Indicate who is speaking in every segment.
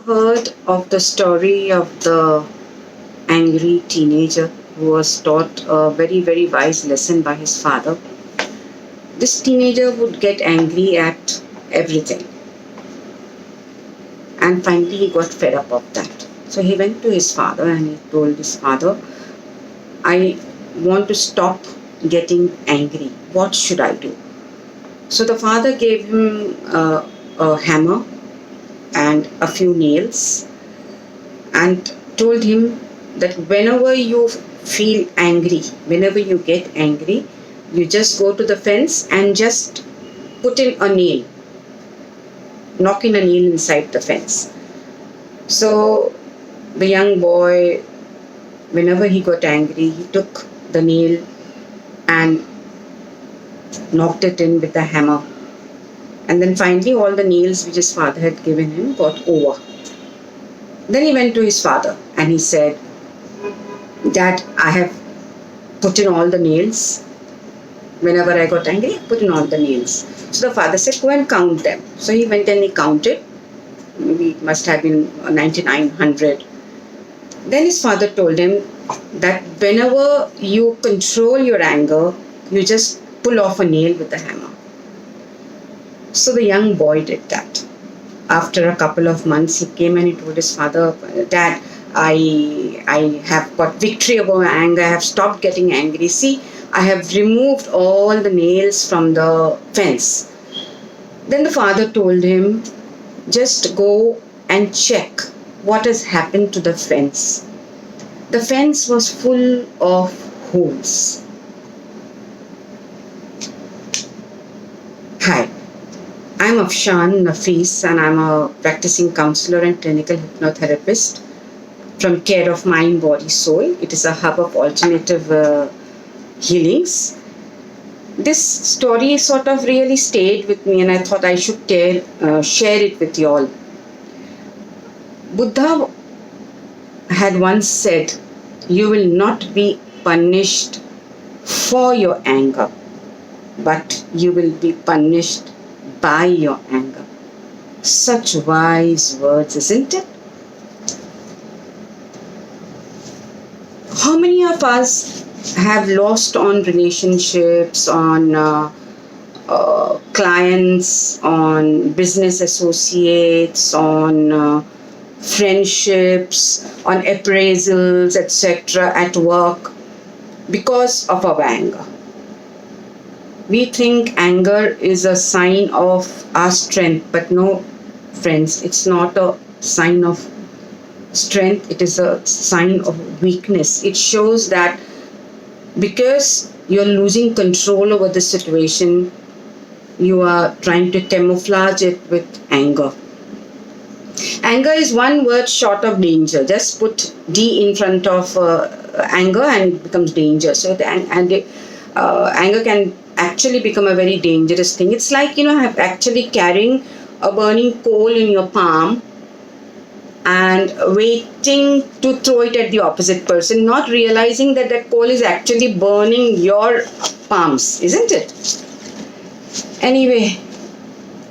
Speaker 1: heard of the story of the angry teenager who was taught a very, very wise lesson by his father? This teenager would get angry at everything. And finally, he got fed up of that. So he went to his father and he told his father, I want to stop getting angry. What should I do? So the father gave him a hammer and a few nails and told him that whenever you feel angry, whenever you get angry, you just go to the fence and just put in a nail, knock in a nail inside the fence. So the young boy, whenever he got angry, he took the nail and knocked it in with the hammer. And then finally all the nails which his father had given him got over. Then he went to his father and he said, Dad, I have put in all the nails. Whenever I got angry, I put in all the nails. So the father said, go and count them. So he went and he counted. Maybe it must have been 9900. Then his father told him that whenever you control your anger, you just pull off a nail with a hammer. So the young boy did that. After a couple of months, he came and he told his father, Dad, I have got victory over my anger. I have stopped getting angry. See, I have removed all the nails from the fence. Then the father told him, just go and check what has happened to the fence. The fence was full of holes. Hi, I'm Afshan Nafis and I'm a practicing counselor and clinical hypnotherapist from Care of Mind, Body, Soul. It is a hub of alternative healings. This story sort of really stayed with me and I thought I should share it with you all. Buddha had once said, you will not be punished for your anger, but you will be punished by your anger. Such wise words, isn't it? How many of us have lost on relationships, on clients, on business associates, on friendships, on appraisals, etc. at work because of our anger? We think anger is a sign of our strength, but no, friends, it's not a sign of strength, it is a sign of weakness. It shows that because you're losing control over the situation, you are trying to camouflage it with anger. Anger is one word short of danger. Just put D in front of anger and it becomes danger. So anger can actually become a very dangerous thing. It's like, actually carrying a burning coal in your palm and waiting to throw it at the opposite person, not realizing that that coal is actually burning your palms, isn't it? Anyway,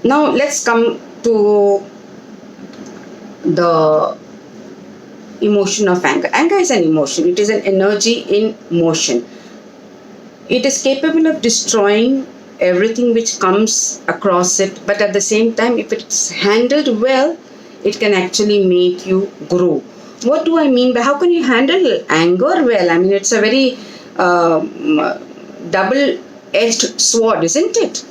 Speaker 1: now let's come to the emotion of anger. Anger is an emotion. It is an energy in motion. It is capable of destroying everything which comes across it, but at the same time, if it's handled well, it can actually make you grow. What do I mean by how can you handle anger well? I mean, it's a very double-edged sword, isn't it?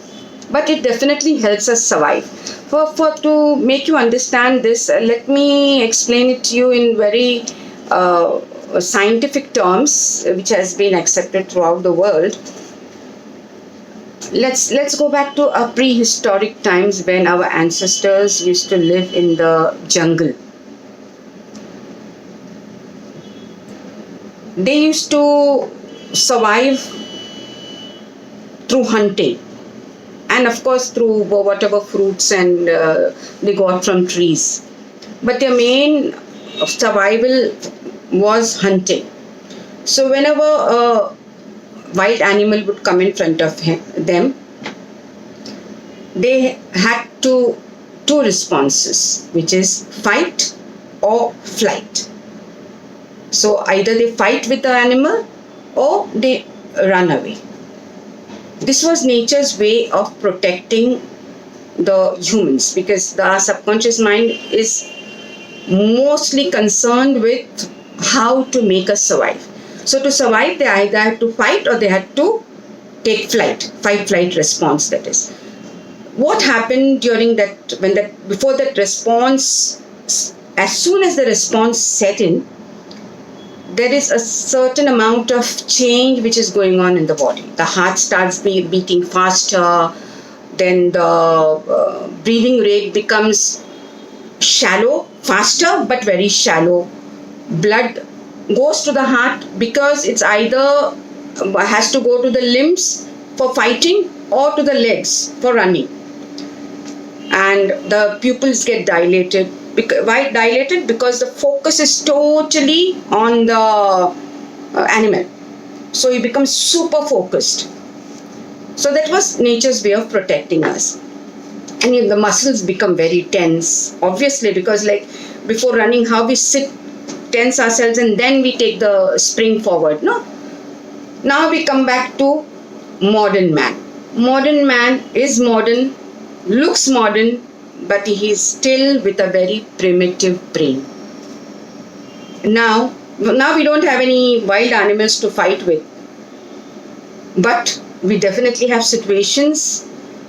Speaker 1: But it definitely helps us survive. To make you understand this, let me explain it to you in very scientific terms, which has been accepted throughout the world. Let's go back to prehistoric times when our ancestors used to live in the jungle. They used to survive through hunting and of course through whatever fruits and they got from trees. But their main survival was hunting. So whenever a wild animal would come in front of them, they had to two responses, which is fight or flight. So either they fight with the animal or they run away. This was nature's way of protecting the humans, because the subconscious mind is mostly concerned with how to make us survive. So to survive, they either had to fight or they had to take flight, fight-flight response, that is. What happened during that, before that response, as soon as the response set in, there is a certain amount of change which is going on in the body. The heart starts beating faster, then the breathing rate becomes shallow, faster but very shallow. Blood goes to the heart because it's either has to go to the limbs for fighting or to the legs for running. And the pupils get dilated. Why dilated? Because the focus is totally on the animal. So he becomes super focused. So that was nature's way of protecting us. And the muscles become very tense, obviously, because like before running, how we sit, tense ourselves, and then we take the spring forward. No. Now we come back to modern man. Modern man is modern, looks modern, but he is still with a very primitive brain. Now we don't have any wild animals to fight with, but we definitely have situations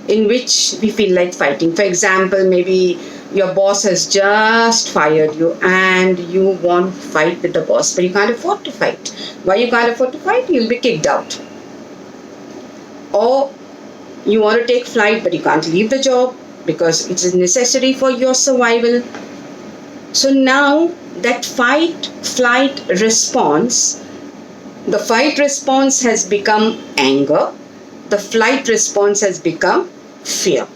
Speaker 1: in which we feel like fighting. For example, maybe your boss has just fired you and you want to fight with the boss, but you can't afford to fight. Why you can't afford to fight? You'll be kicked out. Or you want to take flight, but you can't leave the job because it is necessary for your survival. So now that fight-flight response, the fight response has become anger, the flight response has become fear.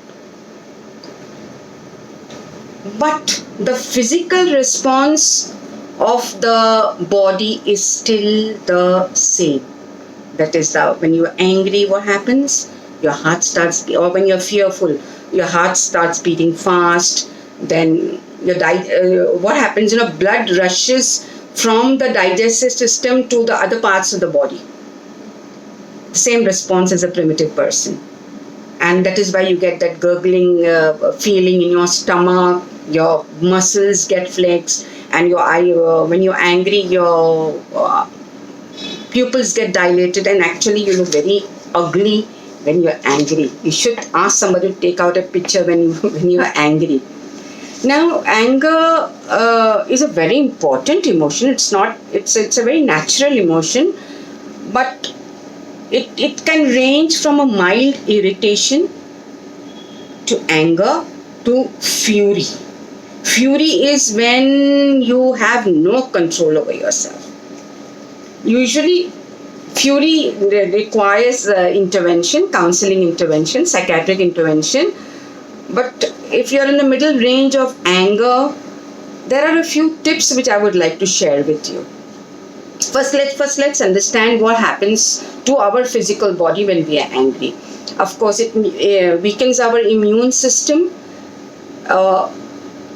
Speaker 1: But the physical response of the body is still the same. That is, when you're angry, what happens? Your heart starts, or when you're fearful, your heart starts beating fast. Then what happens? Blood rushes from the digestive system to the other parts of the body. The same response as a primitive person. And that is why you get that gurgling feeling in your stomach, your muscles get flexed, and your eye, when you're angry, your pupils get dilated, and actually you look very ugly when you're angry. You should ask somebody to take out a picture when you're angry. Now, anger is a very important emotion. It's a very natural emotion, but it can range from a mild irritation to anger to fury. Fury is when you have no control over yourself. Usually, fury requires intervention, counseling intervention, psychiatric intervention. But if you're in the middle range of anger, there are a few tips which I would like to share with you. First, let's understand what happens to our physical body when we are angry. Of course, it weakens our immune system.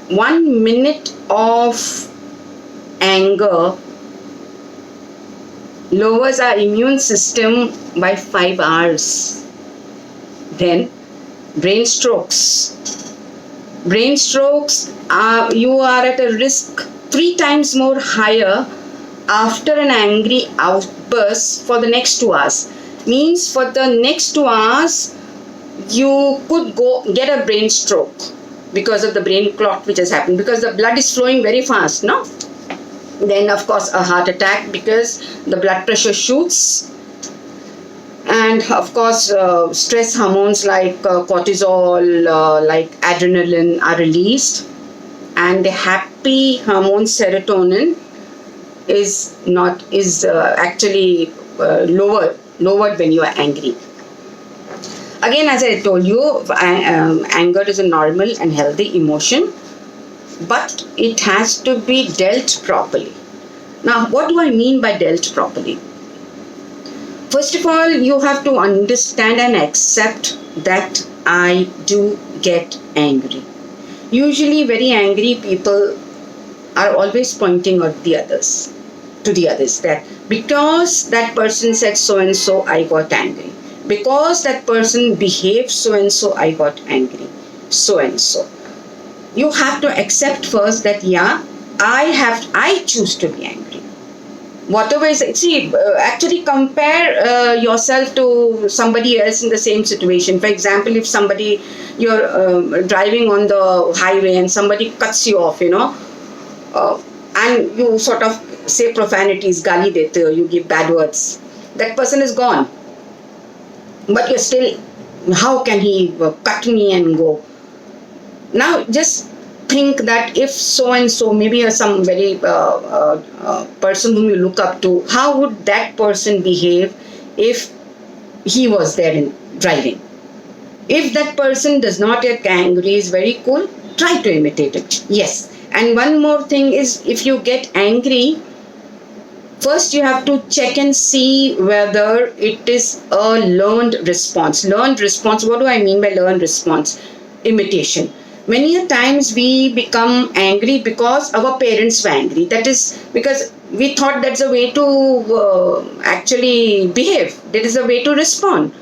Speaker 1: 1 minute of anger lowers our immune system by 5 hours. Then, brain strokes. Brain strokes, you are at a risk 3 times more higher after an angry outburst for the next 2 hours. Means for the next 2 hours, you could get a brain stroke because of the brain clot which has happened, because the blood is flowing very fast, no? Then, of course, a heart attack because the blood pressure shoots. And, of course, stress hormones like cortisol, like adrenaline are released. And the happy hormone serotonin is actually lowered when you are angry. Again, as I told you, anger is a normal and healthy emotion, but it has to be dealt properly. Now, what do I mean by dealt properly? First of all, you have to understand and accept that I do get angry. Usually very angry people are always pointing at the others, to the others, that because that person said so and so, I got angry. Because that person behaved so and so, I got angry. So and so. You have to accept first that, yeah, I choose to be angry. Whatever is, see, actually compare yourself to somebody else in the same situation. For example, if somebody, you're driving on the highway and somebody cuts you off, and you sort of say profanities, gali dete ho, you give bad words. That person is gone. But you're still, how can he cut me and go? Now just think that if so and so, maybe you're some very person whom you look up to, how would that person behave if he was there in driving? If that person does not get angry, is very cool, try to imitate it. Yes. And one more thing is, if you get angry, first you have to check and see whether it is a learned response. Learned response, what do I mean by learned response? Imitation. Many a times we become angry because our parents were angry. That is because we thought that's a way to actually behave. That is a way to respond.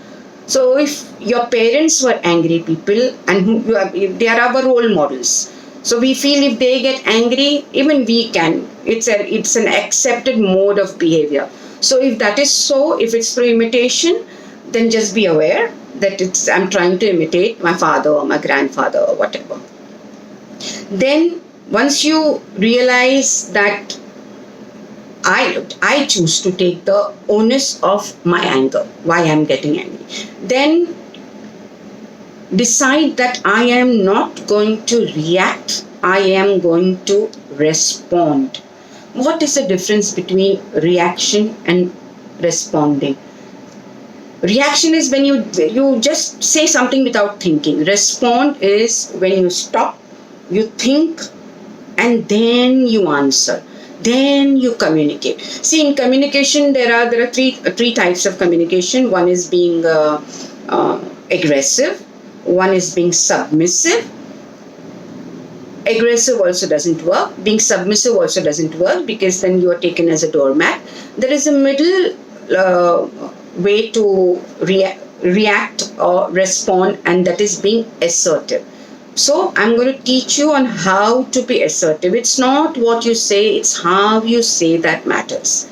Speaker 1: So if your parents were angry people, and they are our role models, so we feel if they get angry, even we can. It's an accepted mode of behavior. So if that is so, if it's through imitation, then just be aware that I'm trying to imitate my father or my grandfather or whatever. Then once you realize that I choose to take the onus of my anger, why I'm getting angry, then decide that I am not going to react, I am going to respond. What is the difference between reaction and responding? Reaction is when you just say something without thinking. Respond is when you stop, you think, and then you answer. Then you communicate. See, in communication, there are three types of communication. One is being aggressive. One is being submissive. Aggressive also doesn't work. Being submissive also doesn't work, because then you are taken as a doormat. There is a middle way to react or respond, and that is being assertive. So I'm going to teach you on how to be assertive. It's not what you say, it's how you say that matters.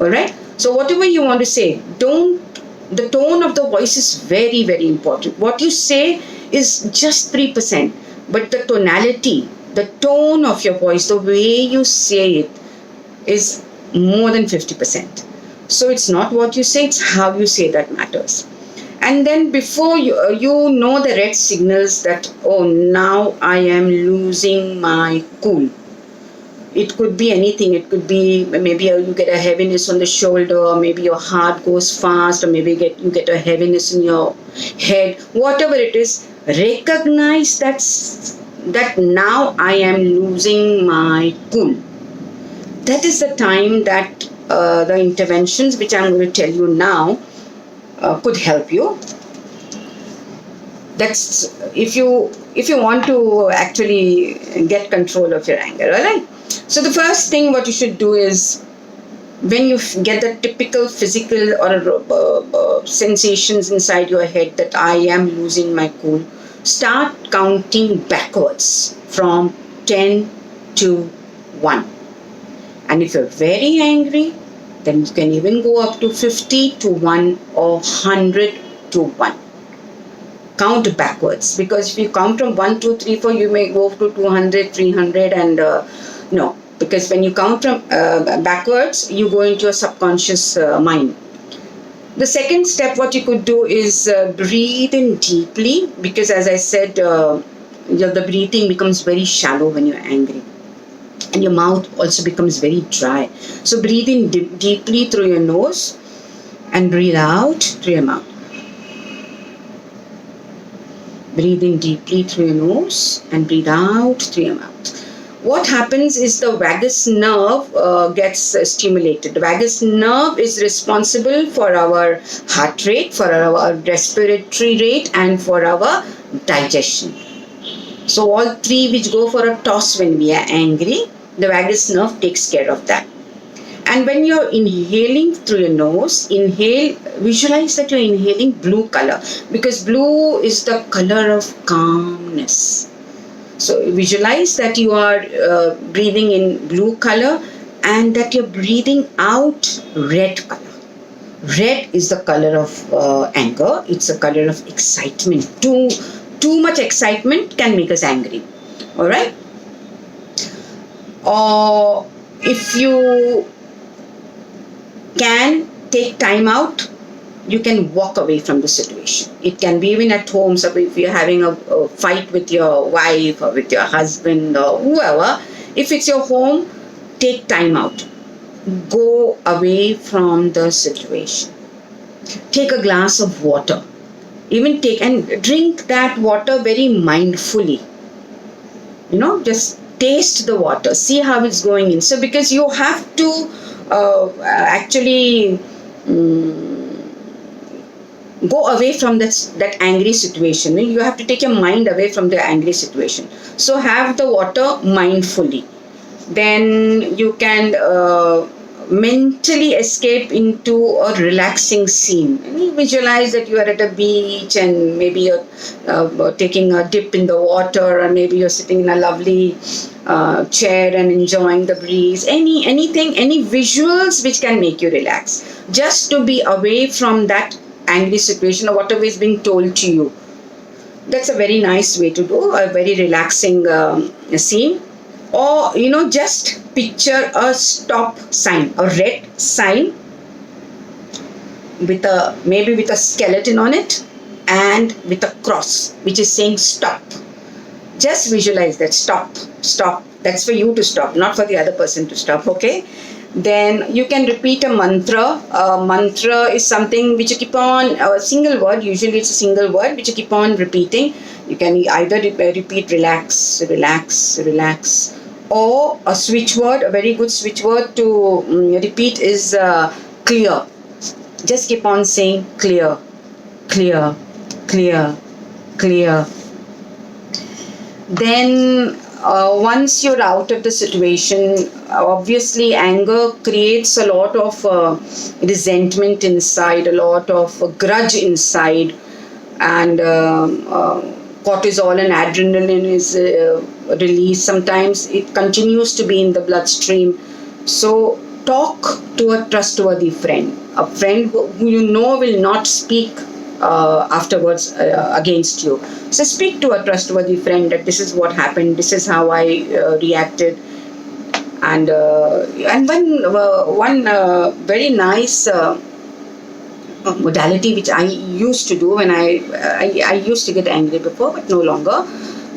Speaker 1: Alright? So whatever you want to say, the tone of the voice is very, very important. What you say is just 3%, but the tonality, the tone of your voice, the way you say it is more than 50%. So it's not what you say, it's how you say that matters. And then before you know the red signals that, oh, now I am losing my cool. It could be anything. It could be maybe you get a heaviness on the shoulder, or maybe your heart goes fast, or maybe you get a heaviness in your head. Whatever it is, recognize that now I am losing my cool. That is the time that the interventions which I am going to tell you now could help you. That's if you want to actually get control of your anger. All right. So the first thing what you should do is, when you get the typical physical or sensations inside your head that I am losing my cool, start counting backwards from 10 to 1. And if you're very angry, then you can even go up to 50 to 1 or 100 to 1. Count backwards, because if you count from 1, 2, 3, 4, you may go to 200, 300, and no. Because when you count from backwards, you go into your subconscious mind. The second step, what you could do is breathe in deeply, because as I said, the breathing becomes very shallow when you're angry. And your mouth also becomes very dry. So breathe in deeply through your nose and breathe out through your mouth. Breathe in deeply through your nose and breathe out through your mouth. What happens is the vagus nerve gets stimulated. The vagus nerve is responsible for our heart rate, for our respiratory rate, and for our digestion. So all three which go for a toss when we are angry, the vagus nerve takes care of that. And when you're inhaling through your nose, visualize that you're inhaling blue color, because blue is the color of calmness. So visualize that you are breathing in blue color and that you're breathing out red color. Red is the color of anger. It's a color of excitement. Too much excitement can make us angry. All right? Or if you can take time out, you can walk away from the situation. It can be even at home. So if you're having a fight with your wife or with your husband or whoever, if it's your home, take time out. Go away from the situation. Take a glass of water. Even take and drink that water very mindfully. Just taste the water. See how it's going in. So because you have to actually go away from that angry situation. You have to take your mind away from the angry situation. So have the water mindfully. Then you can mentally escape into a relaxing scene. And you visualize that you are at a beach and maybe you're taking a dip in the water, or maybe you're sitting in a lovely chair and enjoying the breeze. Any visuals which can make you relax. Just to be away from that angry situation or whatever is being told to you. That's a very nice way to do, a very relaxing scene. Or, just picture a stop sign, a red sign with a skeleton on it and with a cross which is saying stop. Just visualize that. Stop. That's for you to stop, not for the other person to stop, okay? Then you can repeat a mantra. A mantra is something which you keep on, a single word, usually it's a single word, which you keep on repeating. You can either repeat relax, relax, relax. Or a switch word, a very good switch word to repeat is clear. Just keep on saying clear, clear, clear, clear. Then once you're out of the situation, obviously anger creates a lot of resentment inside, a lot of grudge inside, and cortisol and adrenaline is released. Sometimes it continues to be in the bloodstream. So talk to a trustworthy friend, a friend who you know will not speak afterwards against you. So speak to a trustworthy friend that this is what happened, this is how I reacted. And one very nice modality which I used to do when I used to get angry before, but no longer,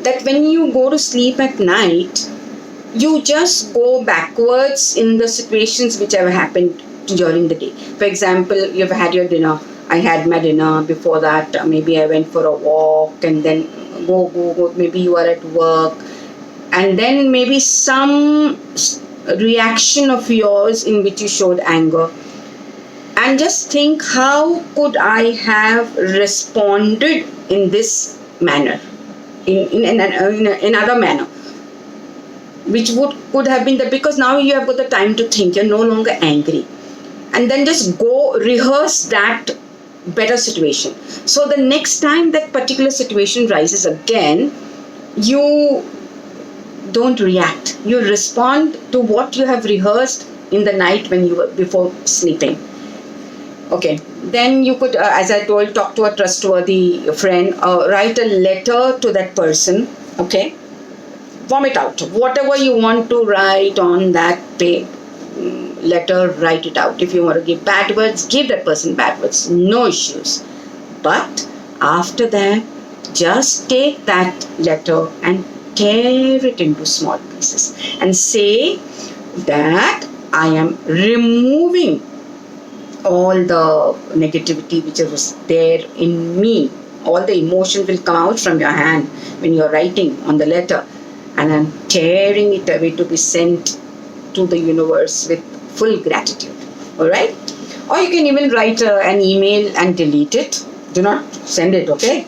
Speaker 1: that when you go to sleep at night, you just go backwards in the situations which have happened during the day. For example, you've had your dinner. I had my dinner. Before that, maybe I went for a walk, and then go. Maybe you are at work, and then maybe some reaction of yours in which you showed anger. And just think, how could I have responded in this manner, in another manner, which could have been that, because now you have got the time to think, you're no longer angry, and then just go rehearse that better situation. So the next time that particular situation rises again, you don't react. You respond to what you have rehearsed in the night when you were before sleeping. Okay, then you could, as I told, talk to a trustworthy friend, write a letter to that person, okay? Vomit out. Whatever you want to write on that letter, write it out. If you want to give bad words, give that person bad words. No issues. But after that, just take that letter and tear it into small pieces and say that I am removing all the negativity which was there in me. All the emotion will come out from your hand when you're writing on the letter, and I'm tearing it away to be sent to the universe with full gratitude. Alright? Or you can even write an email and delete it. Do not send it, okay?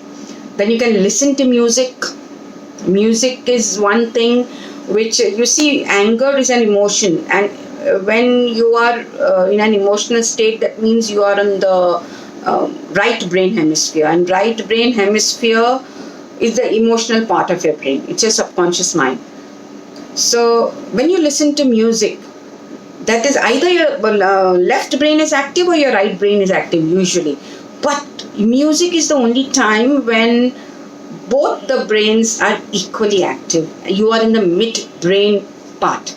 Speaker 1: Then you can listen to music Music is one thing which, you see, anger is an emotion, and when you are in an emotional state, that means you are in the right brain hemisphere, and right brain hemisphere is the emotional part of your brain. It's your subconscious mind. So when you listen to music, that is either your left brain is active or your right brain is active usually. But music is the only time when both the brains are equally active. You are in the mid-brain part.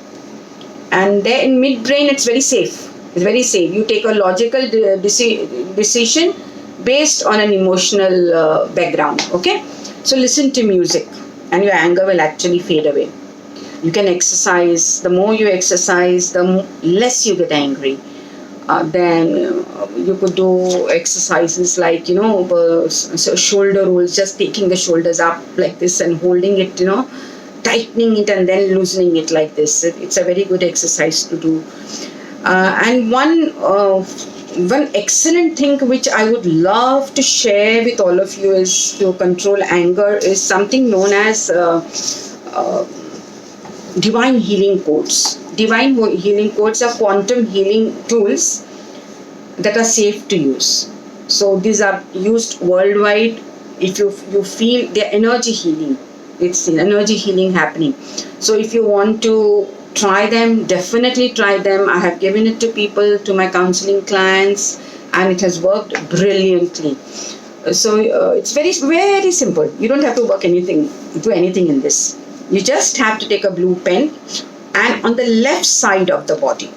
Speaker 1: And there in mid-brain, it's very safe. It's very safe. You take a logical decision based on an emotional background. Okay? So listen to music and your anger will actually fade away. You can exercise. The more you exercise, the less you get angry. Then you could do exercises like, shoulder rolls, just taking the shoulders up like this and holding it, tightening it and then loosening it like this. It's a very good exercise to do. And one excellent thing which I would love to share with all of you is to control anger is something known as divine healing codes. Divine healing codes are quantum healing tools that are safe to use. So these are used worldwide. If you feel they're energy healing, it's energy healing happening. So if you want to try them, definitely try them. I have given it to people, to my counseling clients, and it has worked brilliantly. So it's very, very simple. You don't have to do anything in this. You just have to take a blue pen, and on the left side of the body,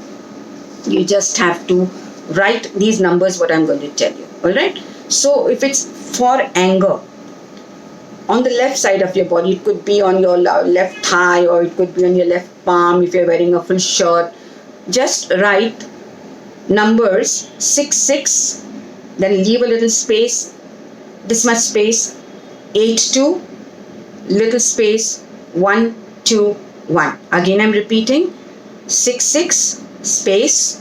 Speaker 1: you just have to write these numbers, what I'm going to tell you. All right? So if it's for anger, on the left side of your body, it could be on your left thigh or it could be on your left palm if you're wearing a full shirt. Just write numbers 66, then leave a little space, this much space, 82, little space, 1, 2, 1. Again, I'm repeating 66 space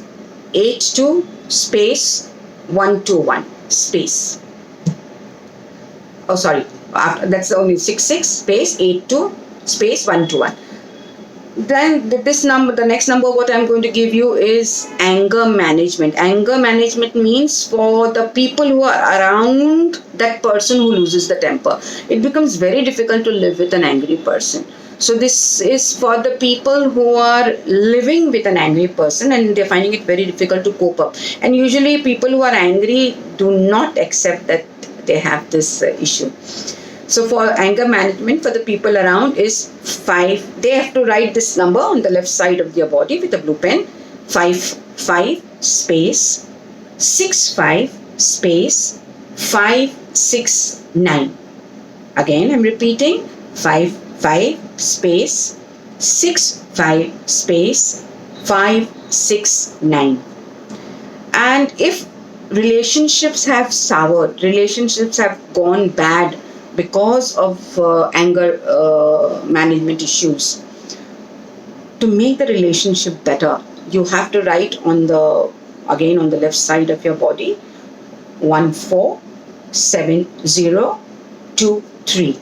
Speaker 1: 82 space 1, 2, 1 space. Oh, sorry. That's only 66 space 82 space 1, 2, 1. Then this number, the next number, what I'm going to give you is anger management. Anger management means for the people who are around that person who loses the temper. It becomes very difficult to live with an angry person. So this is for the people who are living with an angry person and they're finding it very difficult to cope up. And usually people who are angry do not accept that they have this issue. So for anger management, for the people around is 5. They have to write this number on the left side of their body with a blue pen. 5, 5 space 6, 5 space 5, 6, 9. Again, I'm repeating 5, 5 space 6, 5 space 5, 6, 9. And if relationships have soured, relationships have gone bad because of anger management issues, to make the relationship better, you have to write on the left side of your body 147023.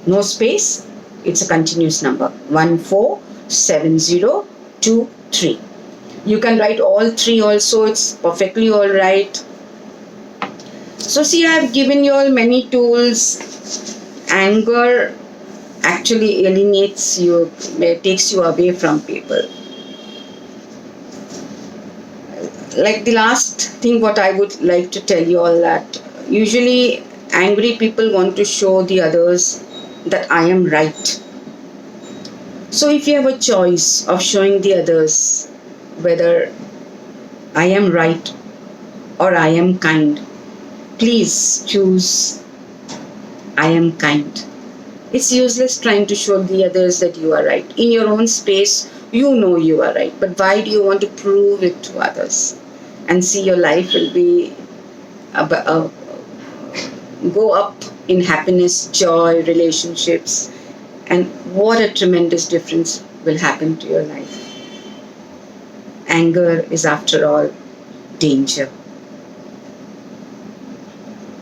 Speaker 1: No space, it's a continuous number. 147023. You can write all 3 also, it's perfectly all right. So see, I have given you all many tools. Anger actually alienates you, takes you away from people. Like the last thing what I would like to tell you all, that usually angry people want to show the others that I am right. So if you have a choice of showing the others whether I am right or I am kind, please choose I am kind. It's useless trying to show the others that you are right. In your own space, you know you are right. But why do you want to prove it to others? And see, your life will be go up in happiness, joy, relationships. And what a tremendous difference will happen to your life. Anger is, after all, danger.